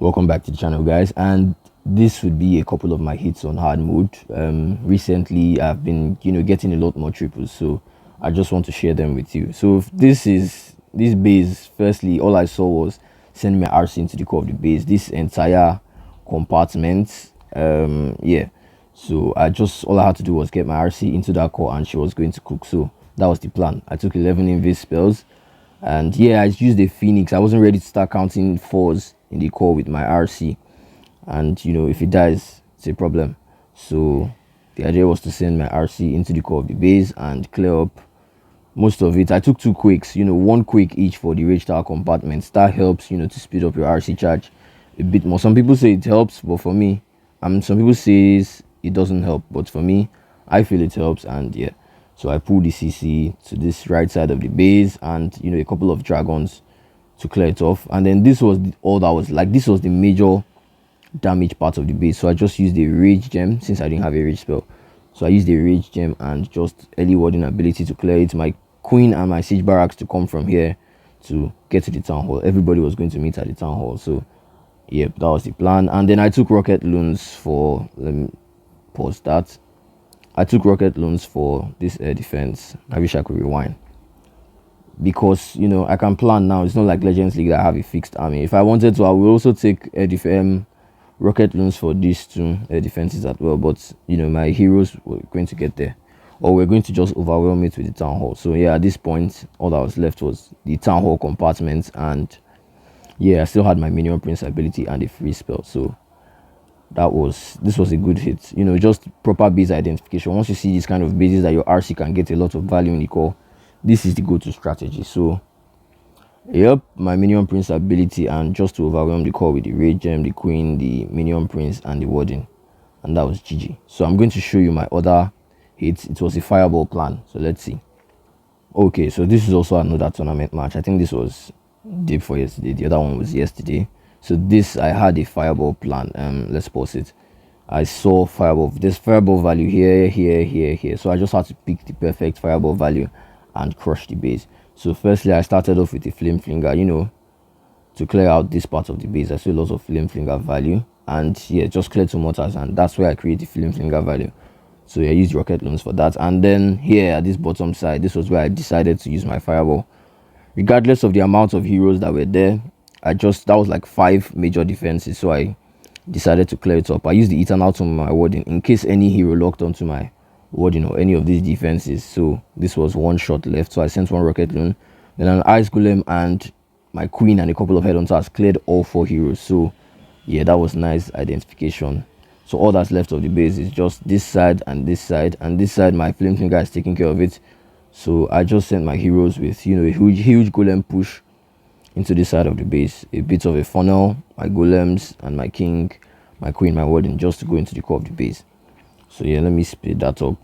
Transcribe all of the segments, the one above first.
Welcome back to the channel, guys, and this would be a couple of my hits on hard mode. Recently I've been getting a lot more triples, so I just want to share them with you. So this base. Firstly, all I saw was send my RC into the core of the base, this entire compartment. Yeah, so all I had to do was get my RC into that core and she was going to cook. So that was the plan. I took 11 Invis spells, and yeah, I used a Phoenix. I wasn't ready to start counting fours in the core with my RC, and if it dies, it's a problem. So the idea was to send my RC into the core of the base and clear up most of it. I took two quakes, one quake each for the rage tower compartments. That helps, to speed up your RC charge a bit more. Some people say it helps, but for me, some people says it doesn't help, but for me, I feel it helps. And yeah, so I pulled the CC to this right side of the base, and a couple of dragons to clear it off. And then this was all that was like, this was the major damage part of the base. So I just used the rage gem since I didn't have a rage spell. So I used the rage gem and just early warding ability to clear it. My queen and my siege barracks to come from here to get to the town hall. Everybody was going to meet at the town hall. So yep, that was the plan. And then I took rocket loans for, let me pause that. I took rocket loans for this air defense. I wish I could rewind, because I can plan now. It's not like Legends League that I have a fixed army. If I wanted to, I will also take air defense rocket loans for these two air defenses as well, but my heroes were going to get there, or we're going to just overwhelm it with the town hall. So yeah, at this point all that was left was the town hall compartment, and yeah, I still had my minion prince ability and a free spell. So this was a good hit. Just proper base identification. Once you see these kind of bases that your RC can get a lot of value in the core, this is the go-to strategy. So yep, my minion prince ability, and just to overwhelm the core with the rage gem, the queen, the minion prince, and the warden, and that was GG. So I'm going to show you my other hits. It was a fireball plan, so let's see. Okay, so this is also another tournament match. I think this was deep for yesterday. The other one was yesterday. So this, I had a fireball plan. Let's pause it. I saw fireball. There's fireball value here. So I just had to pick the perfect fireball value and crush the base. So firstly, I started off with the flame flinger, to clear out this part of the base. I saw lots of flame flinger value, and yeah, just clear two mortars, and that's where I create the flame flinger value. So yeah, I used rocket loans for that. And then here at this bottom side, this was where I decided to use my fireball. Regardless of the amount of heroes that were there, that was like 5 major defenses, so I decided to clear it up. I used the eternal tomb on my warden in case any hero locked onto my warden or any of these defenses. So this was one shot left, so I sent one rocket loan, then an ice golem, and my queen and a couple of headhunters cleared all 4 heroes. So yeah, that was nice identification. So all that's left of the base is just this side and this side, and this side my flame finger is taking care of it. So I just sent my heroes with a huge golem push into this side of the base, a bit of a funnel, my golems and my king, my queen, my warden, just to go into the core of the base. So yeah, let me speed that up.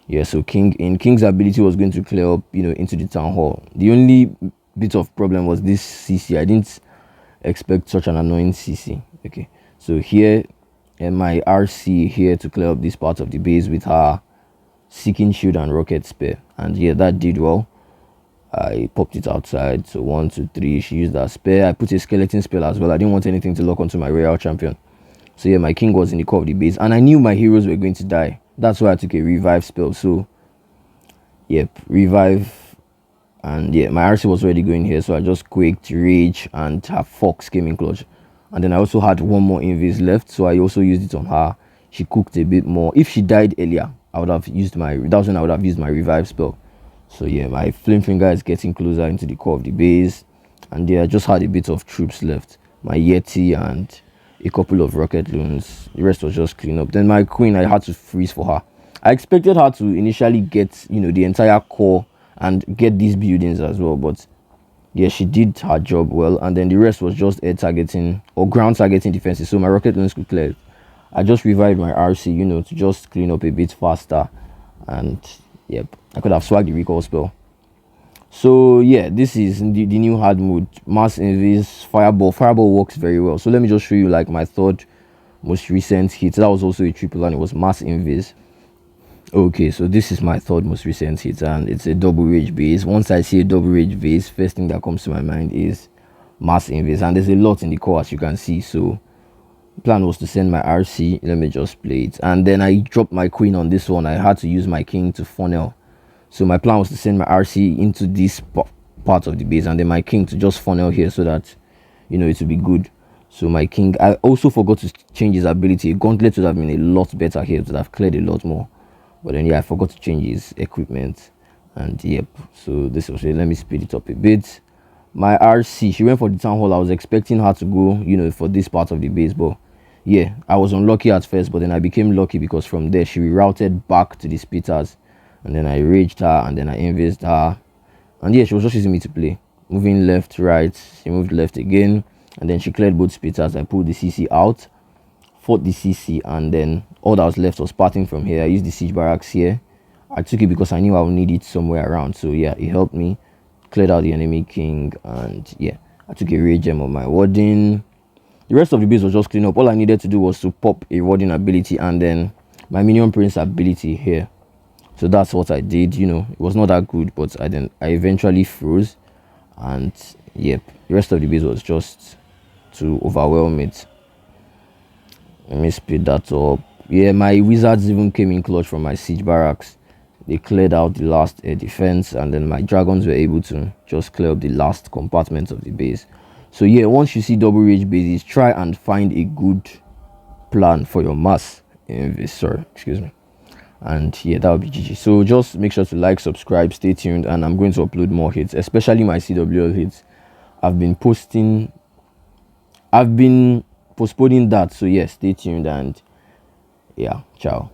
Yeah, so king's ability was going to clear up into the town hall. The only bit of problem was this CC. I didn't expect such an annoying CC. Okay, so here, and my RC here to clear up this part of the base with her seeking shield and rocket spear, and yeah, that did well. I popped it outside. So 1 2 3, she used that spear. I put a skeleton spell as well. I didn't want anything to lock onto my royal champion. So yeah, my king was in the core of the base, and I knew my heroes were going to die. That's why I took a revive spell. So yep, revive, and yeah, my RC was already going here, so I just quaked, rage, and her fox came in clutch. And then I also had one more invis left, so I also used it on her. She cooked a bit more. If she died earlier, I would have used that's when I would have used my revive spell. So yeah, my flame finger is getting closer into the core of the base, and yeah, I just had a bit of troops left, my yeti and a couple of rocket loons. The rest was just clean up. Then my queen, I had to freeze for her. I expected her to initially get the entire core and get these buildings as well, but yeah, she did her job well. And then the rest was just air targeting or ground targeting defenses, so my rocket loons could clear it. I just revived my RC to just clean up a bit faster, and yep, I could have swagged the recall spell. So yeah, this is the new hard mode, mass invis fireball. Fireball works very well. So let me just show you like my third most recent hit. That was also a triple, and it was mass invis. Okay, so this is my third most recent hit, and it's a double rage base. Once I see a double rage base, first thing that comes to my mind is mass invis, and there's a lot in the core as you can see. So plan was to send my RC. Let me just play it, and then I dropped my queen on this one. I had to use my king to funnel. So my plan was to send my RC into this part of the base, and then my king to just funnel here so that it will be good. So my king, I also forgot to change his ability. Gauntlet would have been a lot better here, would have cleared a lot more. But then I forgot to change his equipment, and yep. So this was it. Let me speed it up a bit. My RC, she went for the town hall. I was expecting her to go for this part of the base, but yeah, I was unlucky at first, but then I became lucky because from there she rerouted back to the splitters, and then I raged her, and then I invised her, and yeah, she was just using me to play, moving left, right. She moved left again, and then she cleared both splitters. I pulled the CC out, fought the CC, and then all that was left was parting from here. I used the siege barracks here. I took it because I knew I would need it somewhere around, so yeah, it helped me. Cleared out the enemy king, and yeah, I took a rage gem on my warden. The rest of the base was just clean up. All I needed to do was to pop a warden ability and then my minion prince ability here. So that's what I did. It was not that good, but I eventually froze, and yep, the rest of the base was just to overwhelm it. Let me speed that up. Yeah, my wizards even came in clutch from my siege barracks. They cleared out the last air defense, and then my dragons were able to just clear up the last compartment of the base. So yeah, once you see double rage bases, try and find a good plan for your mass investor. Excuse me. And yeah, that will be GG. So just make sure to like, subscribe, stay tuned, and I'm going to upload more hits, especially my CWL hits. I've been postponing that. So yeah, stay tuned, and yeah, ciao.